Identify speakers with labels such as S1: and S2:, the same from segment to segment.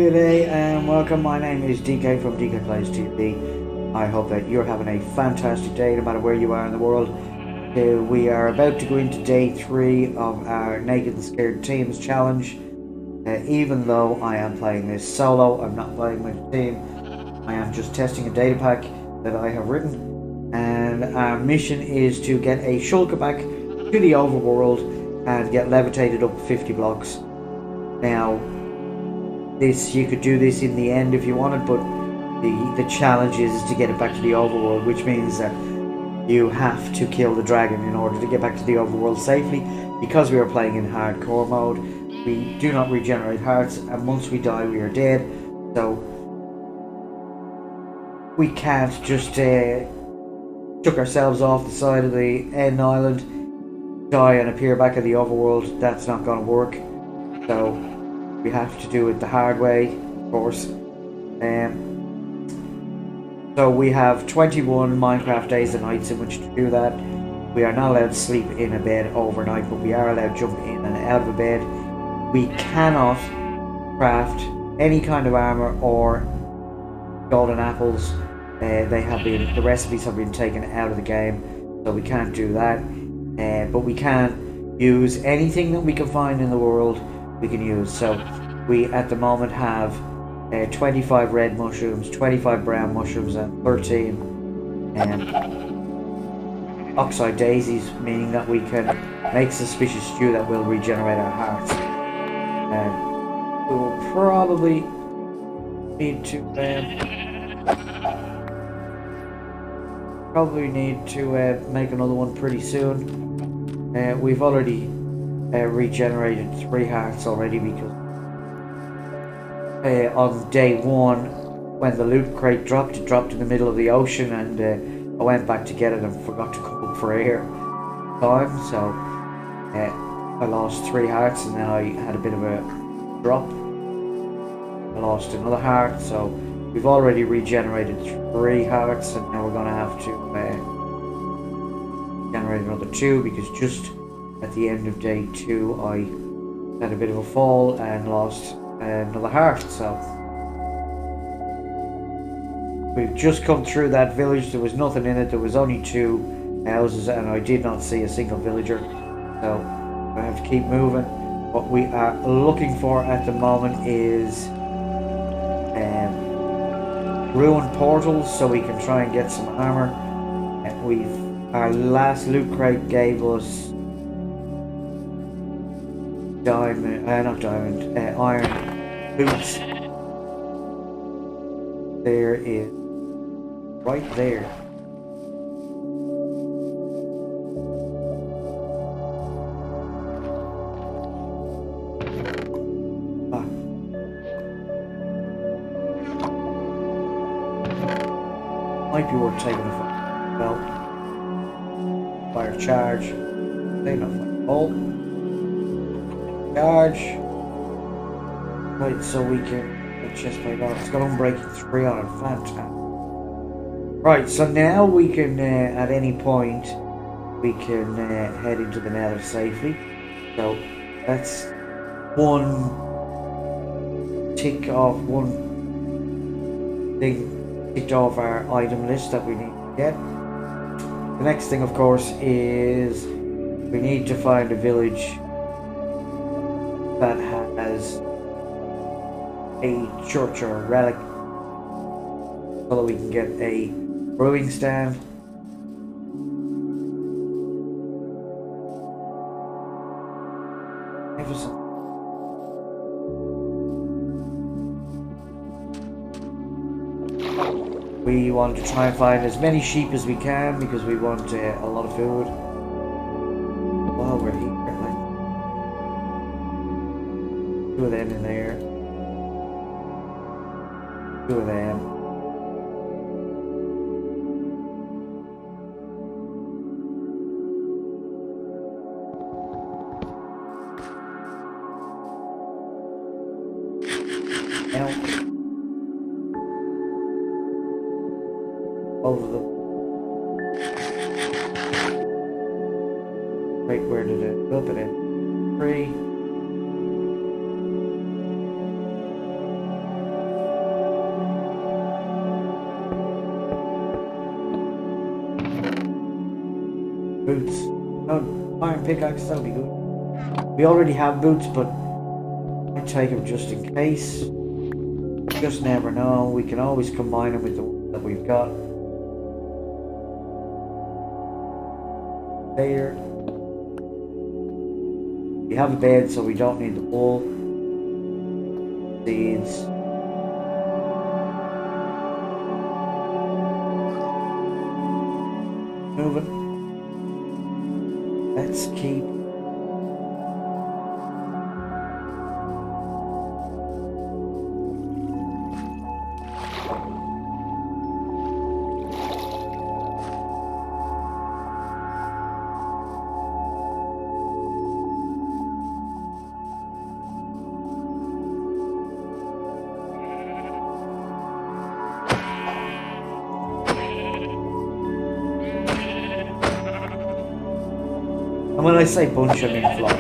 S1: Good day and welcome. My name is DK from DK Plays TV. I hope that you're having a fantastic day no matter where you are in the world. We are about to go into day 3 of our Naked and Scared Teams challenge. Even though I am playing this solo, I'm not playing with a team. I am just testing a data pack that I have written. And our mission is to get a shulker back to the overworld and get levitated up 50 blocks. Now, you could do this in the end if you wanted, but the challenge is to get it back to the overworld, which means that you have to kill the dragon in order to get back to the overworld safely. Because we are playing in hardcore mode, we do not regenerate hearts, and once we die we are dead, so we can't just chuck ourselves off the side of the end island, die and appear back in the overworld. That's not going to work, so we have to do it the hard way, of course. So we have 21 Minecraft days and nights in which to do that. We are not allowed to sleep in a bed overnight, but we are allowed to jump in and out of a bed. We cannot craft any kind of armor or golden apples. The recipes have been taken out of the game, so we can't do that. But we can use anything that we can find in the world. We can use. So we at the moment have 25 red mushrooms, 25 brown mushrooms, and 13 oxide daisies, meaning that we can make suspicious stew that will regenerate our hearts. We will probably need to make another one pretty soon. We've already regenerated 3 hearts already, because on day 1, when the loot crate dropped, it dropped in the middle of the ocean, and I went back to get it and forgot to come up for air time, so I lost 3 hearts, and then I had a bit of a drop. I lost another heart, so we've already regenerated 3 hearts, and now we're going to have to generate another 2, because just at the end of day 2 I had a bit of a fall and lost another heart. So we've just come through that village. There was nothing in it. There was only 2 houses, and I did not see a single villager, so I have to keep moving. What we are looking for at the moment is ruined portals, so we can try and get some armor. And our last loot crate gave us iron boots. There is right there. Might be worth taking a belt. Fire charge. They not fire bolt. Charge. Right, so we can chest plate on. It's got unbreaking 3 on it. Fantastic. Right, so now we can at any point we can head into the nether safely. So that's one thing ticked off our item list that we need to get. The next thing, of course, is we need to find a village that has a church or a relic, so that we can get a brewing stand. We want to try and find as many sheep as we can, because we want a lot of food while we're here. Like 2 of them in there. 2 of them. Over the... Wait, where did it flip it in? 3. Boots. No, iron pickaxe, that'll be good. We already have boots, but I take them just in case. Just never know. We can always combine them with the ones that we've got. There. We have a bed, so we don't need the wool. Seeds. Moving. Let's keep. And when I say bunch, I mean flock.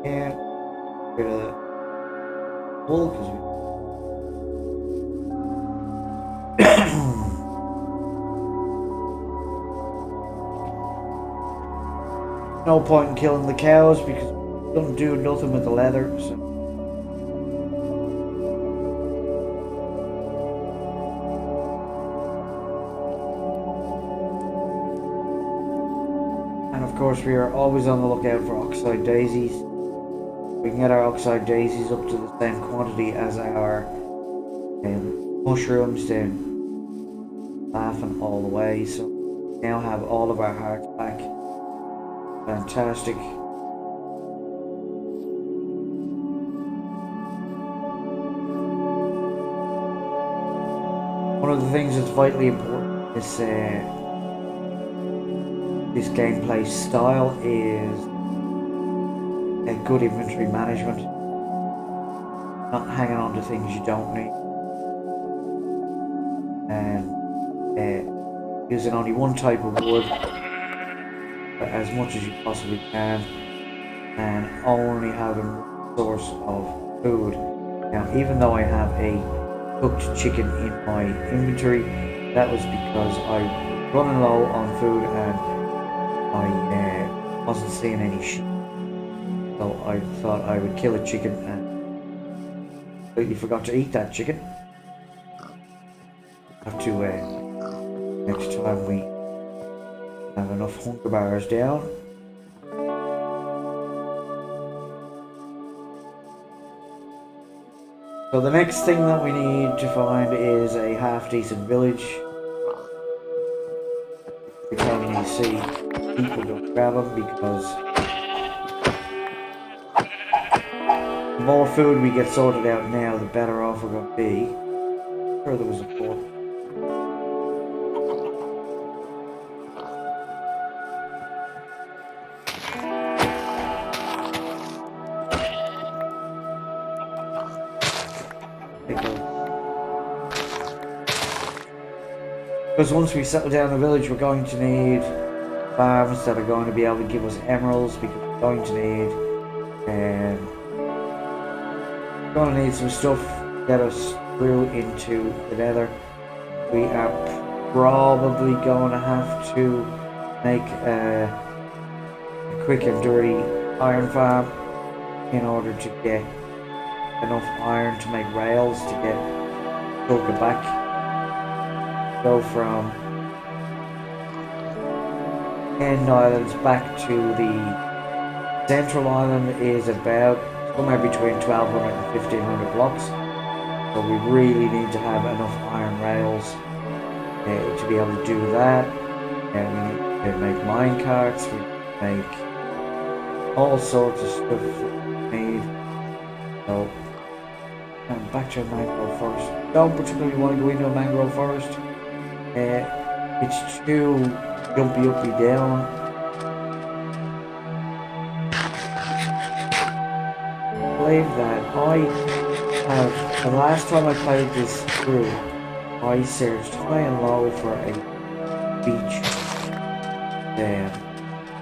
S1: And get rid of the wool because no point in killing the cows because we don't do nothing with the leather. So. And of course we are always on the lookout for oxide daisies. We can get our oxide daisies up to the same quantity as our mushrooms, then laughing all the way. So we now have all of our hearts back. Fantastic. One of the things that's vitally important is this gameplay style is a good inventory management. Not hanging on to things you don't need. And using only one type of wood as much as you possibly can, and only having one source of food. Now, even though I have a cooked chicken in my inventory, that was because I was running low on food and I wasn't seeing any sheep. So I thought I would kill a chicken and completely forgot to eat that chicken. Have to next time we have enough hunger bars down. So the next thing that we need to find is a half decent village. Every time you see people, don't grab them because the more food we get sorted out now, the better off we're going to be. I'm sure there was a pork. Because once we settle down the village, we're going to need farms that are going to be able to give us emeralds, because we're going to need some stuff to get us through into the nether. We are probably going to have to make a quick and dirty iron farm in order to get enough iron to make rails to get Tulka back. Go from end islands back to the central island is about somewhere between 1200 and 1500 blocks. So we really need to have enough iron rails to be able to do that. And we need to make mine carts, we make all sorts of stuff we need. So back to a mangrove forest. Don't particularly want to go into a mangrove forest. It's too jumpy uppy down. I believe that the last time I played this through, I searched high and low for a beach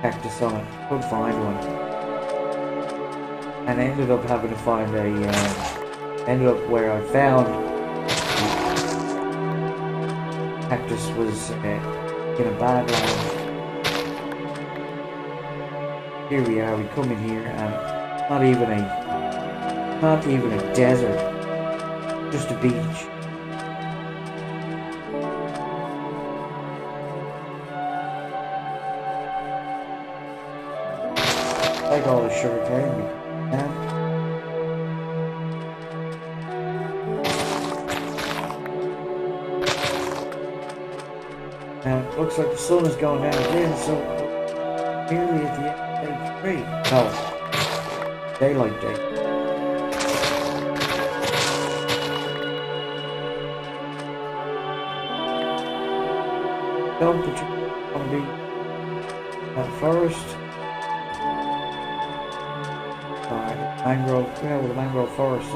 S1: cactus on it. Couldn't find one. and I ended up having to find ended up where I found cactus was in a bad land. Here we are, we come in here and not even a desert, just a beach. Like all the sugar cane we can. And it looks like the sun is going down again, so nearly at the end of day 3. No, daylight day. Temperature gonna be at first. Mangrove, yeah, with the mangrove forest.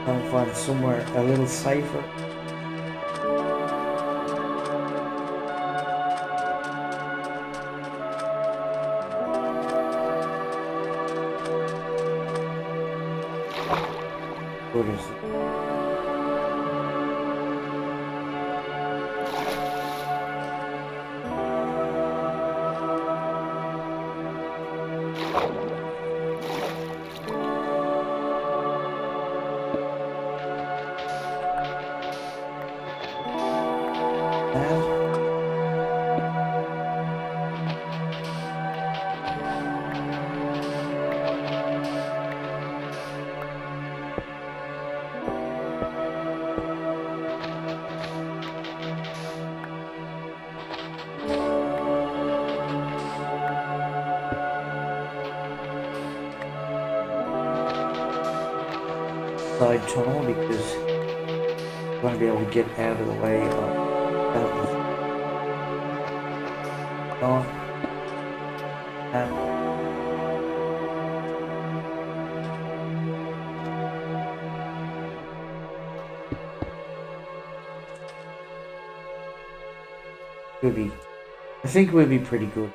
S1: Trying to find somewhere a little safer. What is it? Side tunnel because I'm going to be able to get out of the way of skeletons. Gone. I think we'll be pretty good.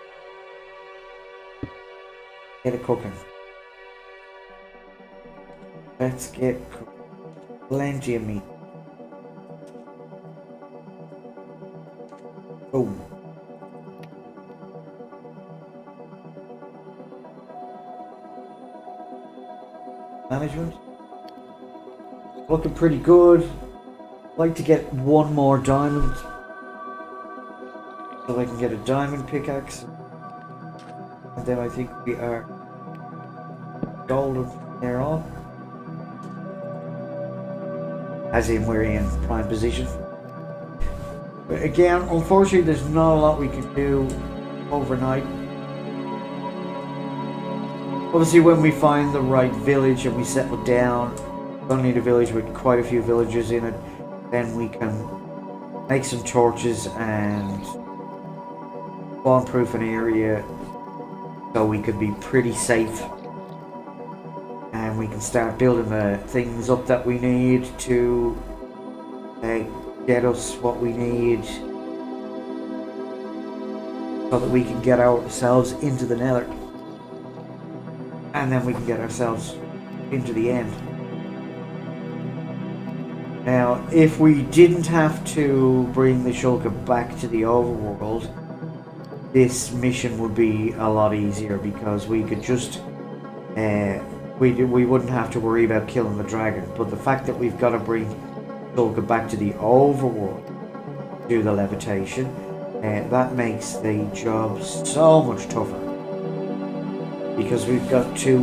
S1: Get it cooking. Let's get plenty of meat. Boom. Management. Looking pretty good. Like to get one more diamond. So I can get a diamond pickaxe. And then I think we are golden from there on. As in we're in prime position. But again, unfortunately there's not a lot we can do overnight. Obviously when we find the right village and we settle down, we don't need a village with quite a few villagers in it, then we can make some torches and spawn-proof an area so we could be pretty safe. And we can start building the things up that we need to get us what we need so that we can get ourselves into the nether. And then we can get ourselves into the end. Now, if we didn't have to bring the shulker back to the overworld, this mission would be a lot easier because we could just we wouldn't have to worry about killing the dragon. But the fact that we've got to bring shulker back to the overworld to do the levitation, that makes the job so much tougher. Because we've got to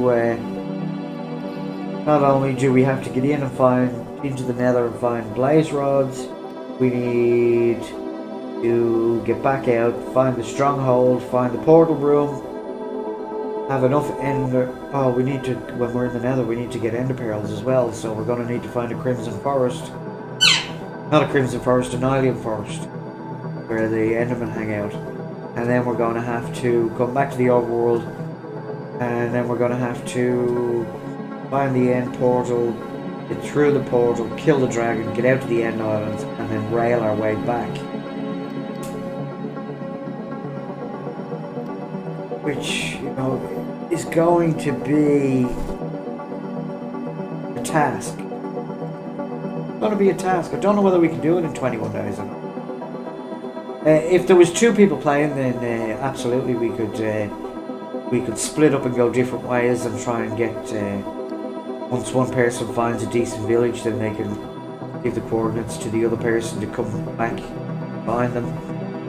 S1: not only do we have to get in and find into the nether and find blaze rods, we need to get back out, find the stronghold, find the portal room, have enough ender. Oh, we need to, when we're in the nether, we need to get ender pearls as well, so we're going to need to find a crimson forest. Not a crimson forest, an alien forest, where the endermen hang out. And then we're going to have to come back to the overworld, and then we're going to have to find the end portal, get through the portal, kill the dragon, get out to the end islands, and then rail our way back. which, is going to be a task. It's going to be a task. I don't know whether we can do it in 21 days or not. If there was two people playing, then absolutely we could split up and go different ways and try and get. Once one person finds a decent village, then they can give the coordinates to the other person to come back, find them,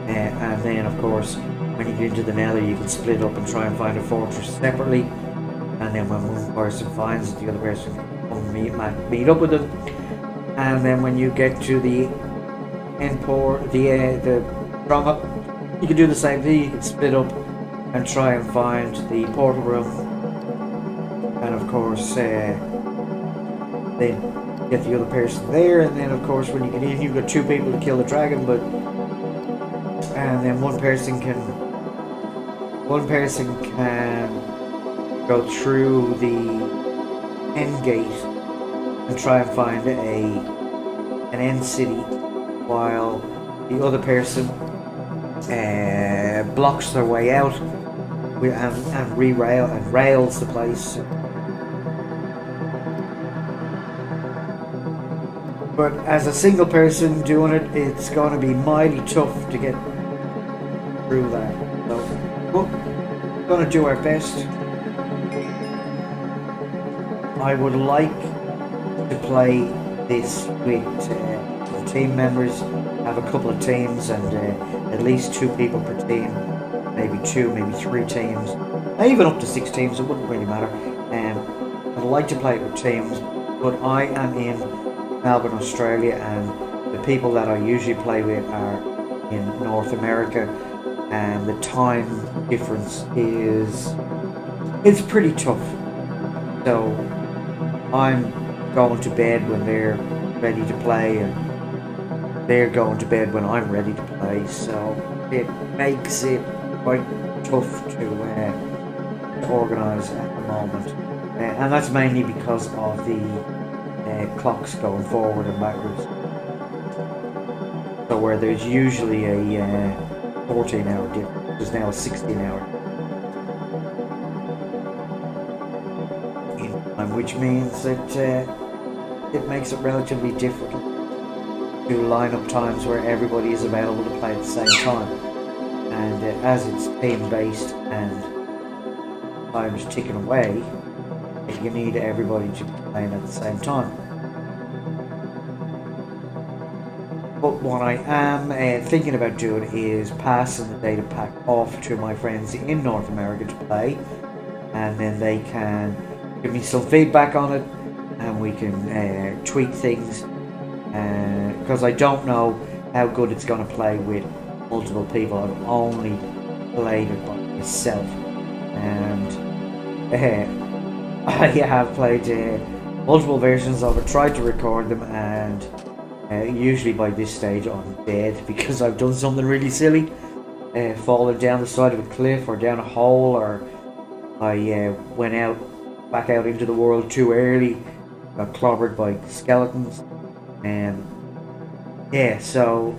S1: and then of course, when you get into the Nether, you can split up and try and find a fortress separately. And then when one person finds it, the other person can come meet up with them. And then when you get to the end port, the wrong up, you can do the same thing. You can split up and try and find the portal room, and of course then get the other person there. And then of course when you get in, you've got two people to kill the dragon, and then one person can go through the end gate and try and find an end city, while the other person blocks their way out and rails the place. But as a single person doing it, it's going to be mighty tough to get through that. So we're going to do our best. I would like to play this with team members, have a couple of teams, and at least two people per team, maybe two, maybe three teams, even up to 6 teams. It wouldn't really matter. I'd like to play it with teams, but I am in Melbourne, Australia, and the people that I usually play with are in North America, and the time difference it's pretty tough. So I'm going to bed when they're ready to play, and they're going to bed when I'm ready to play, so it makes it quite tough to organise at the moment, and that's mainly because of the clocks going forward and backwards. So where there's usually a 14-hour difference, there's now a 16-hour, which means that it makes it relatively difficult to line up times where everybody is available to play at the same time. And as it's team-based and time is ticking away, you need everybody to be playing at the same time. But what I am thinking about doing is passing the data pack off to my friends in North America to play, and then they can give me some feedback on it, and we can tweak things, because I don't know how good it's going to play with multiple people. I've only played it by myself, and I have played multiple versions of it, tried to record them, and usually by this stage I'm dead because I've done something really silly, fallen down the side of a cliff or down a hole, or I went back out into the world too early, got clobbered by skeletons, and yeah, so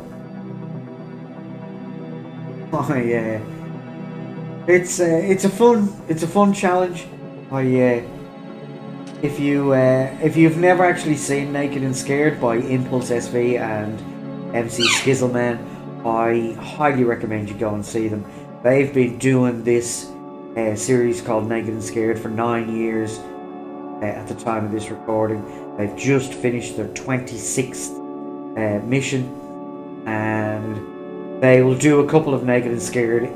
S1: it's a fun challenge. If you've never actually seen Naked and Scared by Impulse SV and MC Skizzleman, I highly recommend you go and see them. They've been doing this series called Naked and Scared for 9 years at the time of this recording. They've just finished their 26th mission, and they will do a couple of Naked and Scared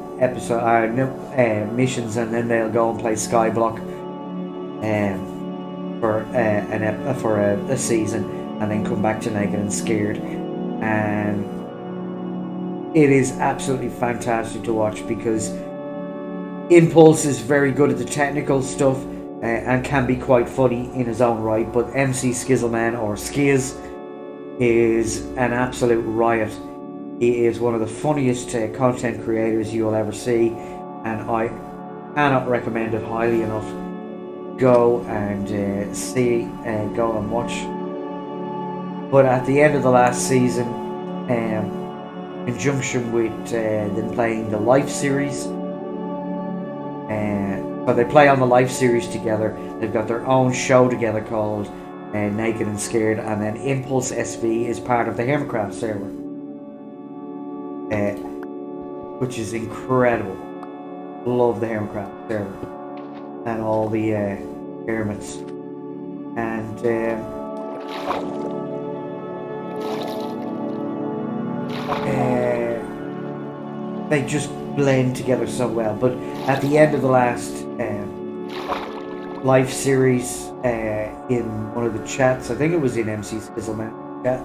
S1: missions, and then they'll go and play Skyblock for a season, and then come back to Naked and Scared. And it is absolutely fantastic to watch, because Impulse is very good at the technical stuff and can be quite funny in his own right, but MC Skizzleman, or Skizz, is an absolute riot. He is one of the funniest content creators you'll ever see, and I cannot recommend it highly enough. Go and go and watch. But at the end of the last season, in conjunction with them playing the Life series, But they play on the Life series together. They've got their own show together called Naked and Scared, and then Impulse SV is part of the Hermitcraft server, which is incredible. Love the Hermitcraft server and all the hermits, and they just blend together so well. But at the end of the last Life series, in one of the chats, I think it was in MC Sizzleman chat,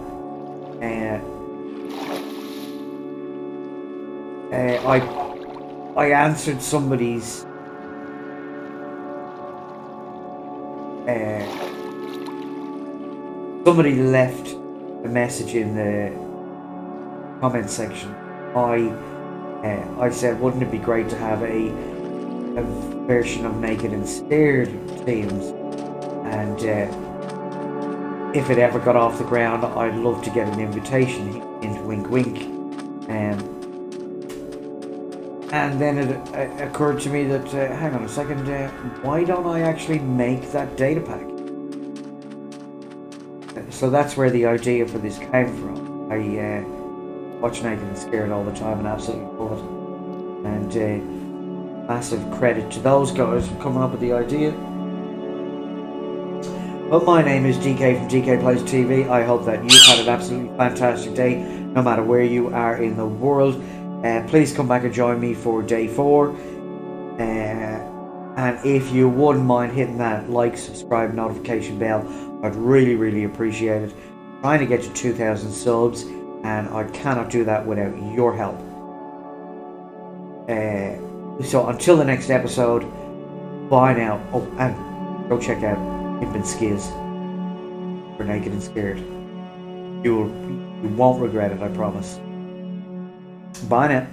S1: I answered somebody's somebody left a message in the comment section. I said, wouldn't it be great to have a version of Naked and Scared themes, and if it ever got off the ground, I'd love to get an invitation. Into wink wink. And then it occurred to me that hang on a second, why don't I actually make that data pack? So that's where the idea for this came from. I watch Naked and Scared all the time and absolutely love it. And massive credit to those guys for coming up with the idea. Well, my name is DK from DK Plays TV. I hope that you've had an absolutely fantastic day, no matter where you are in the world. Please come back and join me for day 4. And if you wouldn't mind hitting that like, subscribe, notification bell, I'd really, really appreciate it. I'm trying to get to 2,000 subs, and I cannot do that without your help. So until the next episode, bye now. Oh, and go check out Imp and Skiz for Naked and Scared. You won't regret it, I promise. Bye now.